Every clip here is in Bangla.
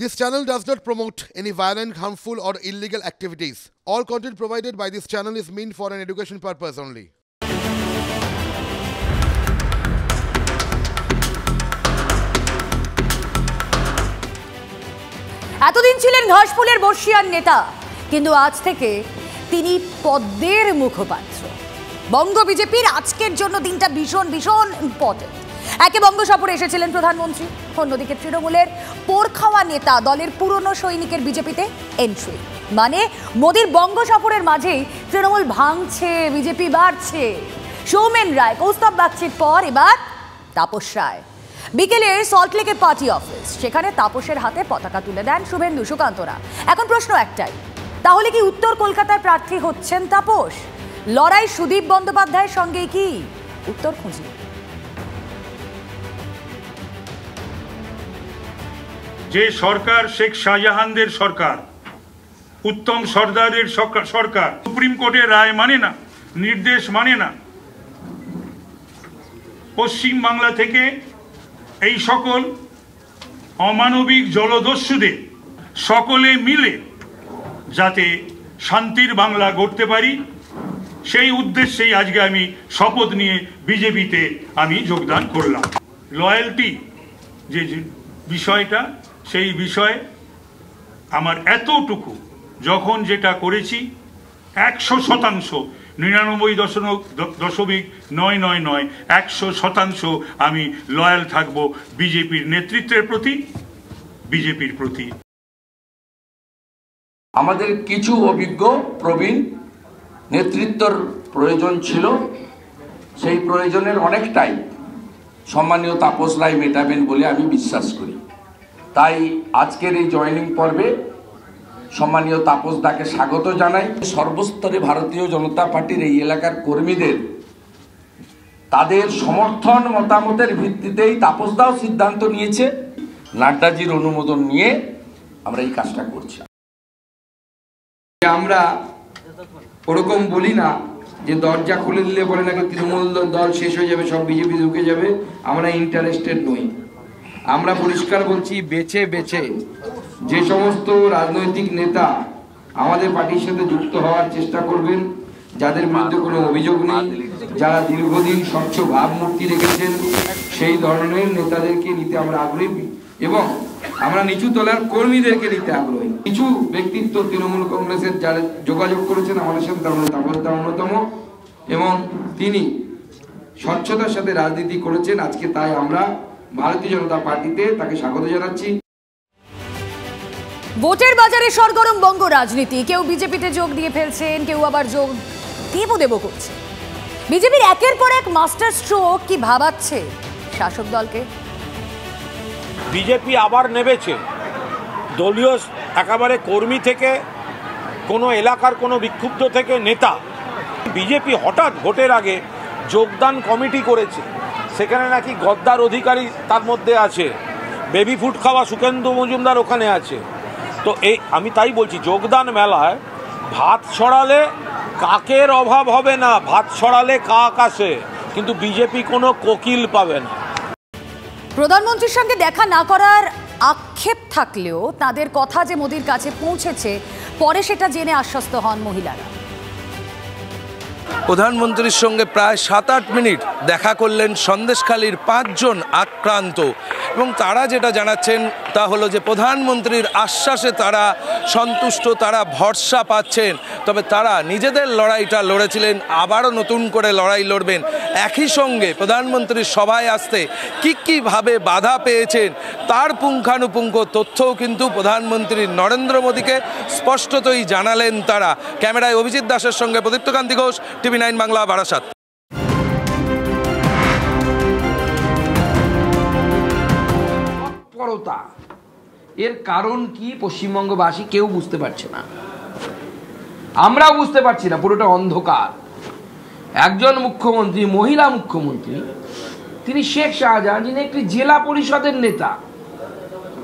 This channel does not promote any violent, harmful, or illegal activities. All content provided by this channel is meant for an education purpose only. এতদিন ছিলেন ঘাসফুলের বর্ষিয়ান নেতা, কিন্তু আজ থেকে তিনি পদ্মের মুখপাত্র। বঙ্গ বিজেপির আজকের জন্য দিনটা ভীষণ ভীষণ ইম্পর্টেন্ট। একে বঙ্গ সফরে এসেছিলেন প্রধানমন্ত্রী, অন্যদিকে তৃণমূলের পোড় খাওয়া নেতা দলের পুরনো সৈনিকের বিজেপিতে এন্ট্রি। মানে মোদীর বঙ্গ সফরের মাঝেই তৃণমূল ভাঙছে, বিজেপি বাড়ছে। সৌমেন রায়, কৌস্তব বাগচির পর এবার তাপস রায়। বিকেলে সল্টলেকের পার্টি অফিস, সেখানে তাপসের হাতে পতাকা তুলে দেন শুভেন্দু সুকান্তরা। এখন প্রশ্ন একটাই, তাহলে কি উত্তর কলকাতার প্রার্থী হচ্ছেন তাপস? লড়াই সুদীপ বন্দ্যোপাধ্যায়ের সঙ্গে কি? উত্তর খুঁজি। যে সরকার শেখ শাহজাহানদের সরকার, উত্তম সর্দারের সরকার, সুপ্রিম কোর্টের রায় মানে না, নির্দেশ মানে না, পশ্চিম বাংলা থেকে এই সকল অমানবিক জলদস্যুদের সকলে মিলে যাতে শান্তির বাংলা গড়তে পারি, সেই উদ্দেশ্যেই আজকে আমি শপথ নিয়ে বিজেপিতে আমি যোগদান করলাম। লয়্যালটি যে বিষয়টা, সেই বিষয়ে আমার এতটুকু যখন যেটা করেছি 100%, 99.999 100% আমি লয়াল থাকব বিজেপির নেতৃত্বের প্রতি, বিজেপির প্রতি। আমাদের কিছু অভিজ্ঞ প্রবীণ নেতৃত্বের প্রয়োজন ছিল, সেই প্রয়োজনের অনেকটাই সম্মানীয় তাপস রায় মেটাবেন বলে আমি বিশ্বাস করি। তাই আজকের এই জয়েনিং পর্বে সম্মানীয় তাপস দাকে স্বাগত জানাই। সর্বস্তরে ভারতীয় জনতা পার্টির এই এলাকার কর্মীদের তাদের সমর্থন মতামতের ভিত্তিতেই তাপস দাও সিদ্ধান্ত নিয়েছে, নাড্ডাজির অনুমোদন নিয়ে আমরা এই কাজটা করছি। আমরা ওরকম বলি না যে দরজা খুলে দিলে বলে নাকি তৃণমূল দল শেষ হয়ে যাবে, সব বিজেপি ঢুকে যাবে। আমরা ইন্টারেস্টেড নই। আমরা পরিষ্কার বলছি, বেছে বেছে যে সমস্ত রাজনৈতিক নেতা আমাদের পার্টির সাথে যুক্ত হওয়ার চেষ্টা করবেন, যাদের বিরুদ্ধে কোনো অভিযোগ নেই, যারা দীর্ঘদিন স্বচ্ছ ভাবমূর্তি রেখেছেন, সেই ধরনের নেতাদেরকে নিতে আমরা আগ্রহী এবং আমরা নিচু তলার কর্মীদেরকে নিতে আগ্রহী। কিছু ব্যক্তিত্ব তৃণমূল কংগ্রেসের যারা যোগাযোগ করেছেন আমাদের সাথে, তার মধ্যে তাপস দা অন্যতম, এবং তিনি স্বচ্ছতার সাথে রাজনীতি করেছেন। আজকে তাই আমরা ভারতীয় জনতা পার্টিতে তাকে স্বাগত জানাচ্ছি। ভোটের বাজারে সরগরম বঙ্গ রাজনীতি। কেউ বিজেপিতে যোগ দিয়ে ফেলছেন, কেউ আবার যোগ দেব করছে। বিজেপির একের পর এক মাস্টার স্ট্রোক কি ভাবাচ্ছে শাসক দলকে? বিজেপি আবার নেমেছে দলীয় একেবারে কর্মী থেকে, কোনো এলাকার কোনো বিক্ষুব্ধ থেকে নেতা। বিজেপি হঠাৎ ভোটের আগে যোগদান কমিটি করেছে, সেখানে নাকি গদ্দার অধিকারী তার মধ্যে আছে, বেবি ফুড খাওয়া সুখেন্দু মজুমদার ওখানে আছে। তো এই আমি তাই বলছি, যোগদান মেলায় ভাত ছড়ালে কাকের অভাব হবে না, ভাত ছড়ালে কাক আসে, কিন্তু বিজেপি কোনো কোকিল পাবে না। প্রধানমন্ত্রীর সঙ্গে দেখা না করার আক্ষেপ থাকলেও তাদের কথা যে মোদির কাছে পৌঁছেছে, পরে সেটা জেনে আশ্বস্ত হন মহিলারা। প্রধানমন্ত্রীর সঙ্গে প্রায় 7-8 মিনিট দেখা করলেন সন্দেশখালীর 5 জন আক্রান্ত, এবং তারা যেটা জানাচ্ছেন তা হলো যে প্রধানমন্ত্রীর আশ্বাসে তারা সন্তুষ্ট, তারা ভরসা পাচ্ছেন। তবে তারা নিজেদের লড়াইটা লড়েছিলেন, আবারও নতুন করে লড়াই লড়বেন। একই সঙ্গে প্রধানমন্ত্রীর সভায় আসতে কীভাবে বাধা পেয়েছেন তার পুঙ্খানুপুঙ্খ তথ্যও কিন্তু প্রধানমন্ত্রী নরেন্দ্র মোদীকে স্পষ্টতই জানালেন তারা। ক্যামেরায় অভিজিৎ দাসের সঙ্গে প্রদীপ্তকান্তি ঘোষ, TV9 বাংলা, বারাসাত। এর কারণ কি পশ্চিমবঙ্গবাসী কেউ বুঝতে পারছে না, আমরাও বুঝতে পারছি না, পুরোটা অন্ধকার। একজন মুখ্যমন্ত্রী, মহিলা মুখ্যমন্ত্রী, তিনি শেখ শাহজাহান, যিনি একটি জেলা পরিষদের নেতা,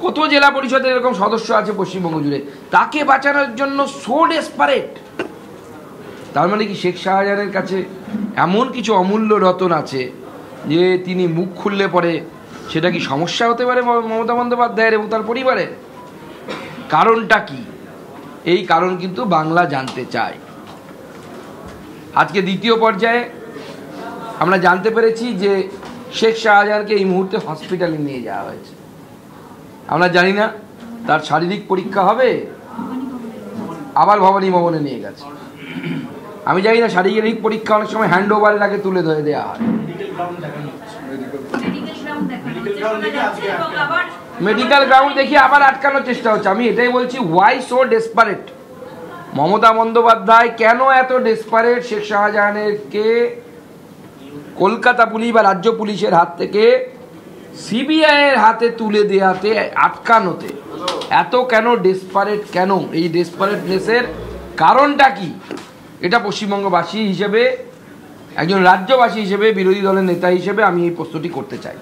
কত জেলা পরিষদের এরকম সদস্য আছে পশ্চিমবঙ্গ জুড়ে, তাকে বাঁচানোর জন্য সো ডেসপারেট। তার মানে কি শেখ শাহজাহানের কাছে এমন কিছু অমূল্য রতন আছে যে তিনি মুখ খুললে পরে সেটা কি সমস্যা হতে পারে মমতা বন্দ্যোপাধ্যায়ের এবং তার পরিবারের? কারণটা কি, এই কারণ কিন্তু বাংলা জানতে চায়। আজকে দ্বিতীয় পর্যায়ে আমরা জানতে পেরেছি যে শেখ শাহজাহানকে এই মুহূর্তে হসপিটালে নিয়ে যাওয়া হয়েছে। আমরা জানি না তার শারীরিক পরীক্ষা হবে, আবার ভবানী ভবনে নিয়ে গেছে। আমি জানি না শারীরিক পরীক্ষা অনেক সময় হ্যান্ড ওভারের আগে তুলে ধরে দেওয়া হয়। মেডিকেল গ্রাউন্ড দেখিয়ে আবার আটকানোর চেষ্টা হচ্ছে। আমি এটাই বলছি, why so desperate? Mamata Bandyopadhyay কেন এত ডেসপারেট শেখ শাহজাহানকে কলকাতা পুলিশ বা রাজ্য পুলিশের হাত থেকে সিবিআই এর হাতে তুলে দেওয়াতে, আটকানোতে এত কেন ডেসপারেট? কেন এই ডেসপারেটনেসের কারণটা কি? এটা পশ্চিমবঙ্গবাসী হিসেবে, একজন রাজ্যবাসী হিসেবে, বিরোধী দলের নেতা হিসেবে আমি এই প্রশ্নটি করতে চাই।